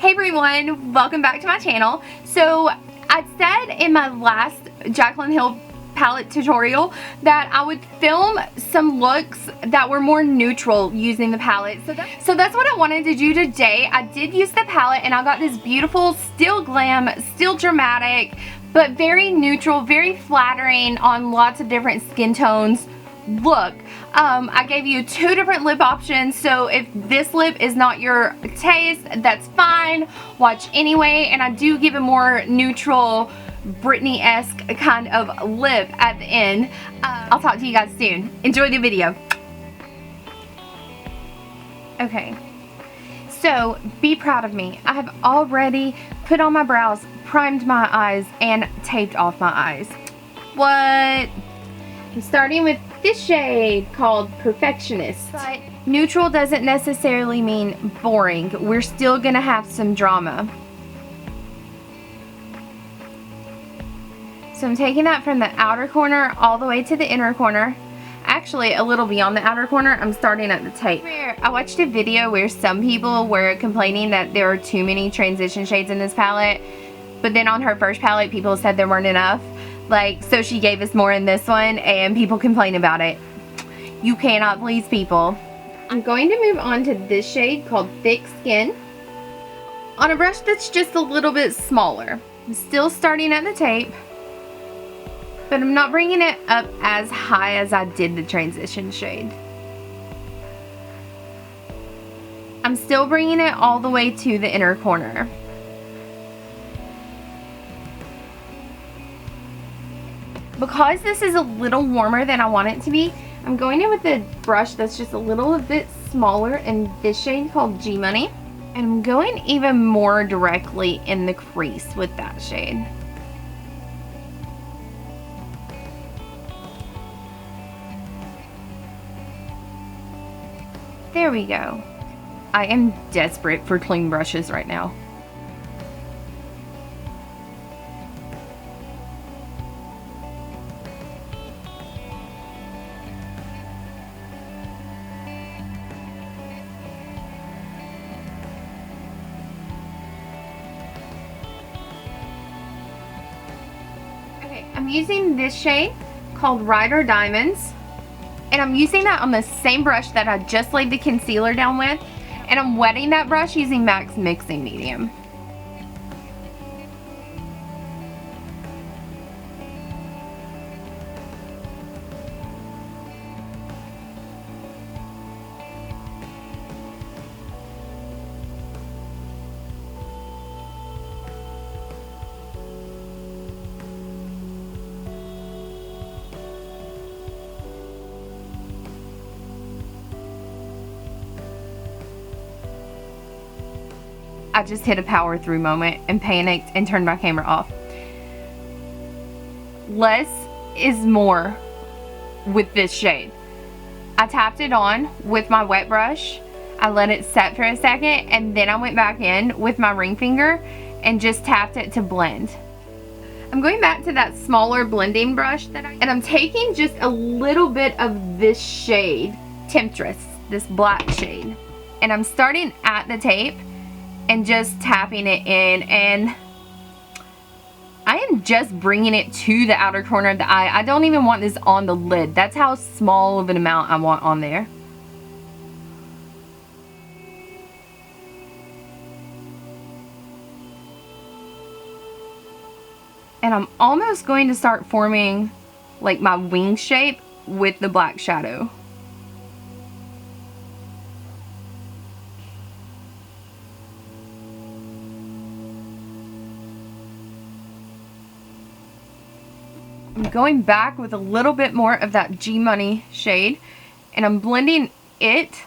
Hey everyone, welcome back to my channel. So I said in my last Jaclyn Hill palette tutorial that I would film some looks that were more neutral using the palette. So that's what I wanted to do today. I did use the palette and I got this beautiful, still glam, still dramatic, but very neutral, very flattering on lots of different skin tones look. I gave you 2 different lip options, so if this lip is not your taste, that's fine. Watch anyway, and I do give a more neutral, Britney-esque kind of lip at the end. I'll talk to you guys soon. Enjoy the video. Okay, so be proud of me. I have already put on my brows, primed my eyes, and taped off my eyes. What? I'm starting with this shade called Perfectionist. But neutral doesn't necessarily mean boring. We're still gonna have some drama. So I'm taking that from the outer corner all the way to the inner corner. Actually, a little beyond the outer corner. I'm starting at the tape. I watched a video where some people were complaining that there are too many transition shades in this palette, but then on her first palette, people said there weren't enough. Like, so she gave us more in this one and people complain about it. You cannot please people. I'm going to move on to this shade called Thick Skin on a brush that's just a little bit smaller. I'm still starting at the tape, but I'm not bringing it up as high as I did the transition shade. I'm still bringing it all the way to the inner corner. Because this is a little warmer than I want it to be, I'm going in with a brush that's just a little bit smaller in this shade called G Money. And I'm going even more directly in the crease with that shade. There we go. I am desperate for clean brushes right now. I'm using this shade called Rider Diamonds, and I'm using that on the same brush that I just laid the concealer down with, and I'm wetting that brush using MAC's Mixing Medium. I just hit a power through moment and panicked and turned my camera off. Less is more with this shade. I tapped it on with my wet brush. I let it set for a second and then I went back in with my ring finger and just tapped it to blend. I'm going back to that smaller blending brush and I'm taking just a little bit of this shade, Temptress, this black shade. And I'm starting at the tape and just tapping it in, and I am just bringing it to the outer corner of the eye. I don't even want this on the lid. That's how small of an amount I want on there. And I'm almost going to start forming like my wing shape with the black shadow. I'm going back with a little bit more of that G Money shade and I'm blending it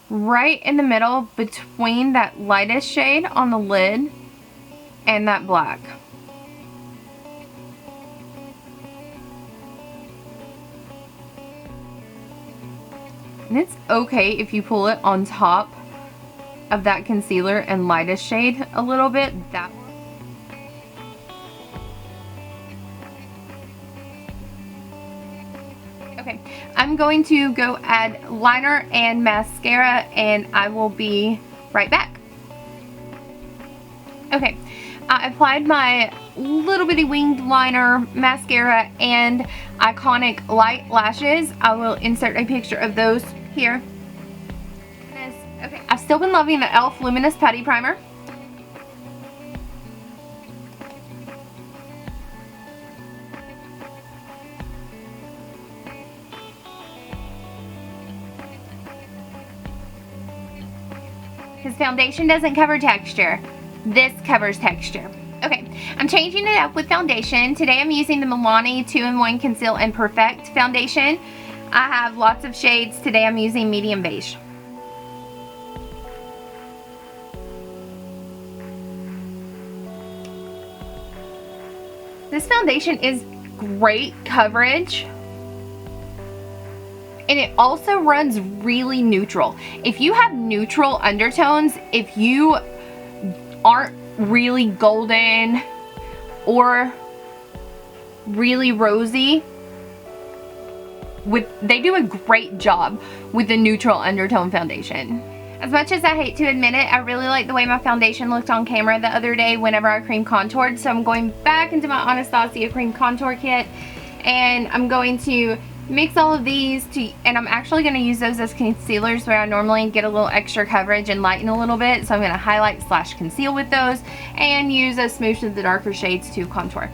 right in the middle between that lightest shade on the lid and that black. And it's okay if you pull it on top of that concealer and lightest shade a little bit. Okay, I'm going to go add liner and mascara and I will be right back. Okay, I applied my little bitty winged liner, mascara, and Iconic light lashes. I will insert a picture of those here. Okay, I've still been loving the e.l.f. Luminous Putty Primer. Because foundation doesn't cover texture. This covers texture. Okay, I'm changing it up with foundation. Today I'm using the Milani 2-in-1 Conceal and Perfect foundation. I have lots of shades. Today I'm using medium beige. This foundation is great coverage. And it also runs really neutral. If you have neutral undertones, if you aren't really golden or really rosy, they do a great job with the neutral undertone foundation. As much as I hate to admit it, I really like the way my foundation looked on camera the other day whenever I cream contoured. So I'm going back into my Anastasia cream contour kit, and I'm going to mix all of these and I'm actually going to use those as concealers where I normally get a little extra coverage and lighten a little bit. So I'm going to highlight / conceal with those and use a smoosh of the darker shades to contour.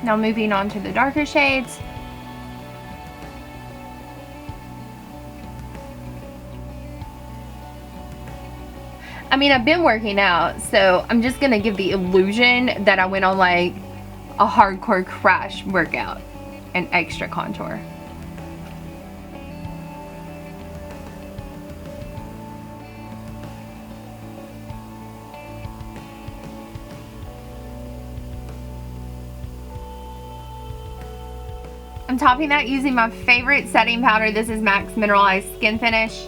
Now moving on to the darker shades. I mean, I've been working out, so I'm just gonna give the illusion that I went on like a hardcore crash workout and extra contour. I'm topping that using my favorite setting powder. This is MAC's Mineralized Skin Finish.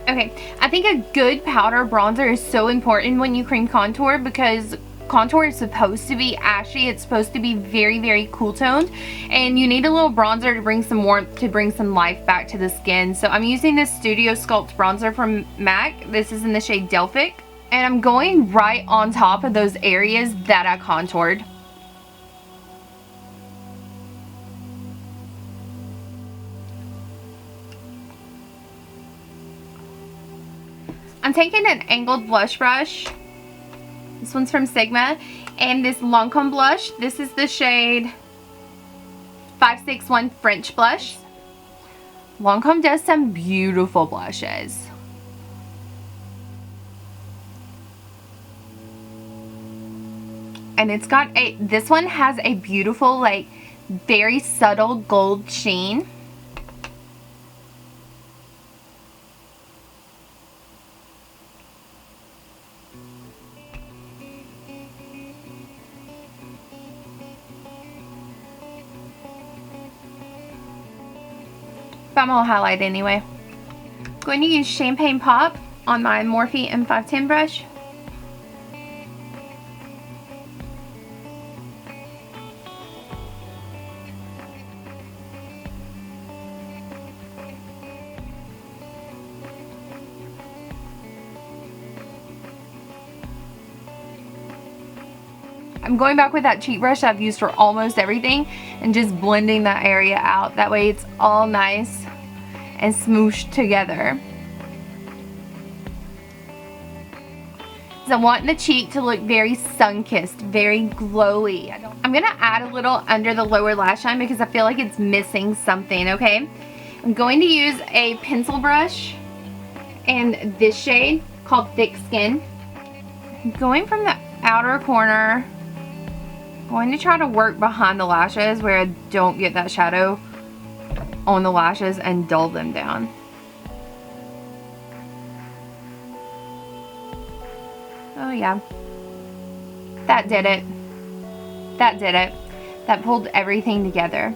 Okay, I think a good powder bronzer is so important when you cream contour because contour is supposed to be ashy. It's supposed to be very, very cool toned, and you need a little bronzer to bring some warmth, to bring some life back to the skin. So I'm using this Studio Sculpt bronzer from MAC. This is in the shade Delphic, and I'm going right on top of those areas that I contoured. I'm taking an angled blush brush. This one's from Sigma, and this Lancome blush. This is the shade 561 French Blush. Lancome does some beautiful blushes. And it's got this one has a beautiful, like, very subtle gold sheen. I'm gonna highlight anyway. I'm going to use Champagne Pop on my Morphe M510 brush. I'm going back with that cheat brush I've used for almost everything and just blending that area out. That way it's all nice and smooshed together. So I want the cheek to look very sun-kissed, very glowy. I'm gonna add a little under the lower lash line because I feel like it's missing something, okay? I'm going to use a pencil brush and this shade called Thick Skin. going from the outer corner, going to try to work behind the lashes where I don't get that shadow on the lashes and dull them down. Oh yeah, that did it. That did it. That pulled everything together.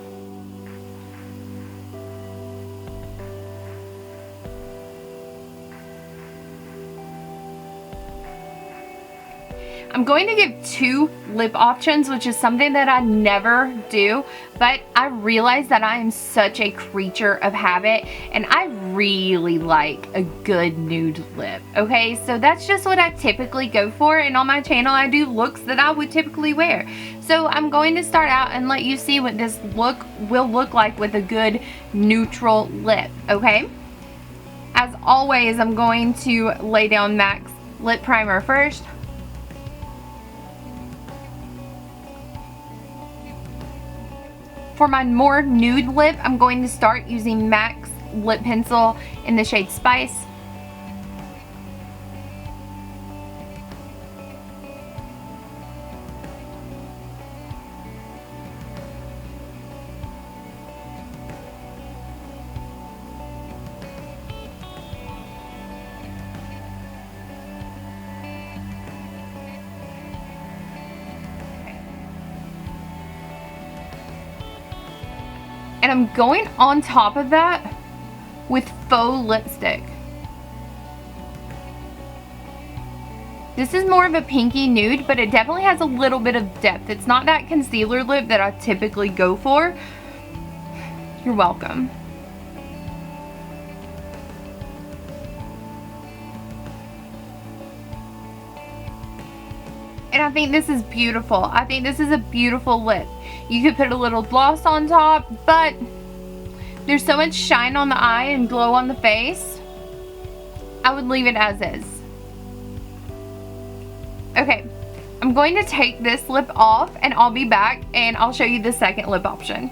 I'm going to give 2 lip options, which is something that I never do, but I realize that I am such a creature of habit and I really like a good nude lip, okay? So that's just what I typically go for, and on my channel I do looks that I would typically wear. So I'm going to start out and let you see what this look will look like with a good neutral lip, okay? As always, I'm going to lay down MAC's lip primer first. For my more nude lip, I'm going to start using MAC's lip pencil in the shade Spice. And I'm going on top of that with faux lipstick. This is more of a pinky nude, but it definitely has a little bit of depth. It's not that concealer lip that I typically go for. You're welcome. And I think this is beautiful. I think this is a beautiful lip. You could put a little gloss on top, but there's so much shine on the eye and glow on the face. I would leave it as is. Okay, I'm going to take this lip off and I'll be back and I'll show you the second lip option.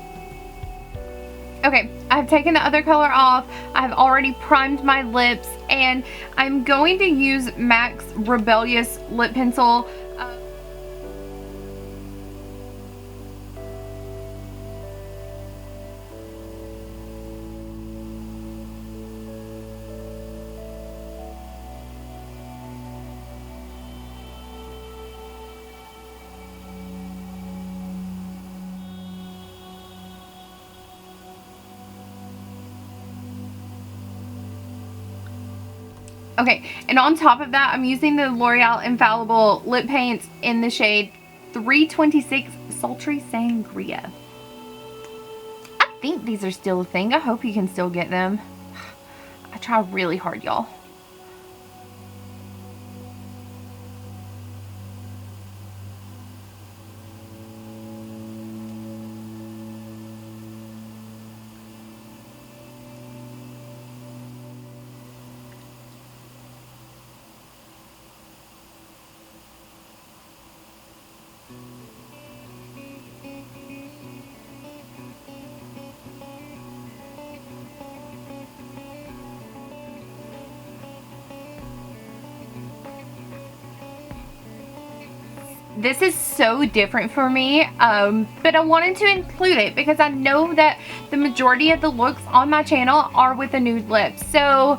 Okay, I've taken the other color off. I've already primed my lips and I'm going to use MAC's Rebellious lip pencil. Okay, and on top of that, I'm using the L'Oreal Infallible Lip Paints in the shade 326 Sultry Sangria. I think these are still a thing. I hope you can still get them. I try really hard, y'all. This is so different for me, but I wanted to include it because I know that the majority of the looks on my channel are with a nude lip, so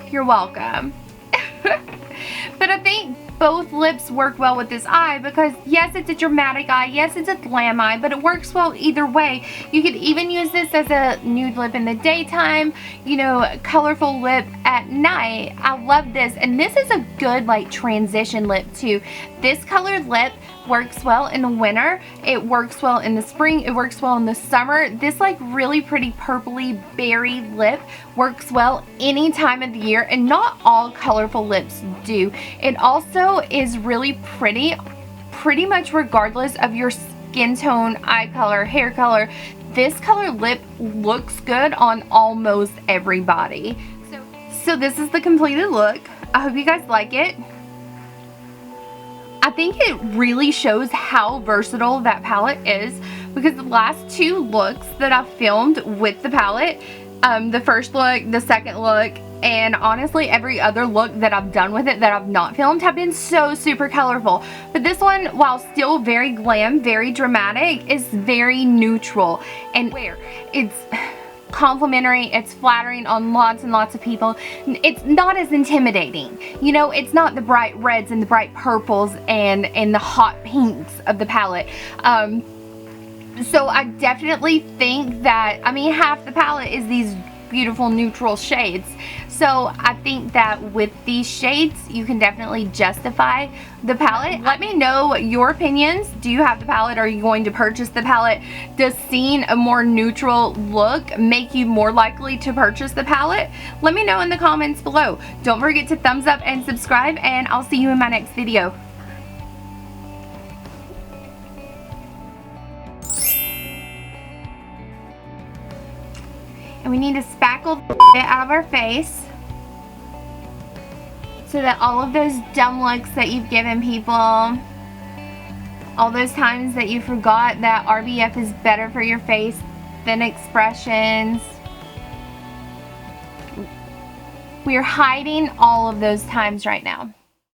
you're welcome. But I think both lips work well with this eye because yes, it's a dramatic eye, yes, it's a glam eye, but it works well either way. You could even use this as a nude lip in the daytime, you know, colorful lip at night. I love this, and this is a good like transition lip too. This colored lip works well in the winter, it works well in the spring, it works well in the summer. This like really pretty purpley berry lip works well any time of the year, and not all colorful lips do. It also is really pretty much regardless of your skin tone, eye color, hair color. This color lip looks good on almost everybody. So this is the completed look. I hope you guys like it. I think it really shows how versatile that palette is because the last two looks that I filmed with the palette, the first look, the second look, and honestly every other look that I've done with it that I've not filmed have been so super colorful. But this one, while still very glam, very dramatic, is very neutral and where it's complimentary, it's flattering on lots and lots of people. It's not as intimidating. You know, it's not the bright reds and the bright purples and the hot pinks of the palette. So I definitely think that, I mean, half the palette is these beautiful neutral shades. So I think that with these shades you can definitely justify the palette. Let me know your opinions. Do you have the palette? Are you going to purchase the palette? Does seeing a more neutral look make you more likely to purchase the palette? Let me know in the comments below. Don't forget to thumbs up and subscribe, and I'll see you in my next video. And we need to spackle it out of our face so that all of those dumb looks that you've given people, all those times that you forgot that RBF is better for your face than expressions, we're hiding all of those times right now.